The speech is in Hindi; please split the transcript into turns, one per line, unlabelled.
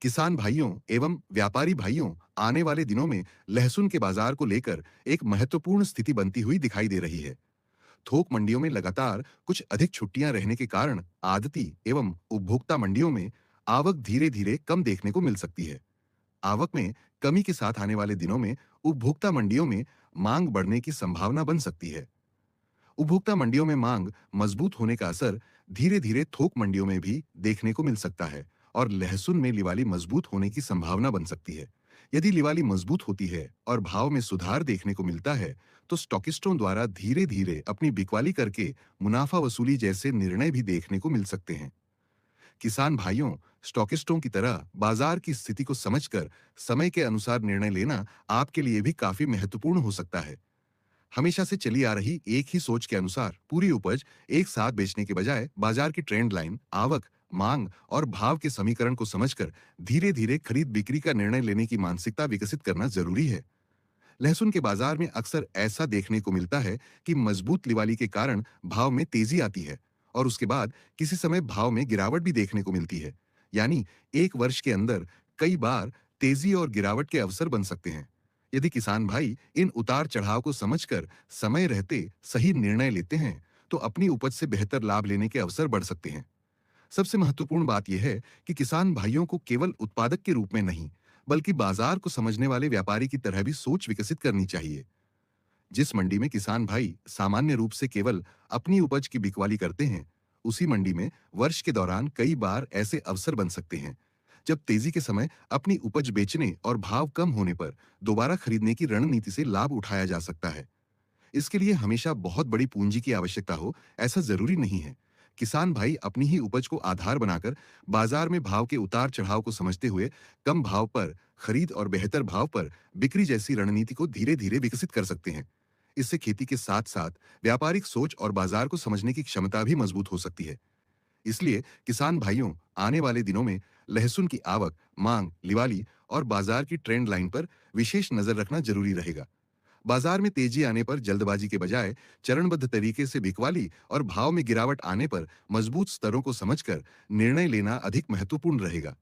किसान भाइयों एवं व्यापारी भाइयों, आने वाले दिनों में लहसुन के बाजार को लेकर एक महत्वपूर्ण स्थिति बनती हुई दिखाई दे रही है। थोक मंडियों में लगातार कुछ अधिक छुट्टियां रहने के कारण आदती एवं उपभोक्ता मंडियों में आवक धीरे-धीरे कम देखने को मिल सकती है। आवक में कमी के साथ आने वाले दिनों में उपभोक्ता मंडियों में मांग बढ़ने की संभावना बन सकती है। उपभोक्ता मंडियों में मांग मजबूत होने का असर धीरे-धीरे थोक मंडियों में भी देखने को मिल सकता है और लहसुन में लिवाली मजबूत होने की संभावना बन सकती है। यदि लिवाली मजबूत होती है और भाव में सुधार देखने को मिलता है, तो स्टॉकिस्टों द्वारा धीरे-धीरे अपनी बिकवाली करके मुनाफा वसूली जैसे निर्णय भी देखने को मिल सकते हैं। किसान भाइयों, स्टॉकिस्टों की तरह बाजार की स्थिति को समझकर समय के अनुसार निर्णय लेना आपके लिए भी काफी महत्वपूर्ण हो सकता है। हमेशा से चली आ रही एक ही सोच के अनुसार पूरी उपज एक साथ बेचने के बजाय बाजार की ट्रेंड लाइन, आवक, मांग और भाव के समीकरण को समझकर धीरे-धीरे खरीद बिक्री का निर्णय लेने की मानसिकता विकसित करना जरूरी है। लहसुन के बाजार में अक्सर ऐसा देखने को मिलता है कि मजबूत लिवाली के कारण भाव में तेजी आती है और उसके बाद किसी समय भाव में गिरावट भी देखने को मिलती है। यानी एक वर्ष के अंदर कई बार तेजी और गिरावट के अवसर बन सकते हैं। यदि किसान भाई इन उतार चढ़ाव को समझकर समय रहते सही निर्णय लेते हैं, तो अपनी उपज से बेहतर लाभ लेने के अवसर बढ़ सकते हैं। सबसे महत्वपूर्ण बात यह है कि किसान भाइयों को केवल उत्पादक के रूप में नहीं, बल्कि बाजार को समझने वाले व्यापारी की तरह भी सोच विकसित करनी चाहिए। जिस मंडी में किसान भाई सामान्य रूप से केवल अपनी उपज की बिकवाली करते हैं, उसी मंडी में वर्ष के दौरान कई बार ऐसे अवसर बन सकते हैं जब तेजी के समय अपनी उपज बेचने और भाव कम होने पर दोबारा खरीदने की रणनीति से लाभ उठाया जा सकता है। इसके लिए हमेशा बहुत बड़ी पूंजी की आवश्यकता हो, ऐसा जरूरी नहीं है। किसान भाई अपनी ही उपज को आधार बनाकर बाजार में भाव के उतार चढ़ाव को समझते हुए कम भाव पर खरीद और बेहतर भाव पर बिक्री जैसी रणनीति को धीरे-धीरे विकसित कर सकते हैं। इससे खेती के साथ-साथ व्यापारिक सोच और बाजार को समझने की क्षमता भी मजबूत हो सकती है। इसलिए किसान भाइयों, आने वाले दिनों में लहसुन की आवक, मांग, लिवाली और बाजार की ट्रेंड लाइन पर विशेष नजर रखना जरूरी रहेगा। बाजार में तेजी आने पर जल्दबाजी के बजाय चरणबद्ध तरीके से बिकवाली और भाव में गिरावट आने पर मजबूत स्तरों को समझकर निर्णय लेना अधिक महत्वपूर्ण रहेगा।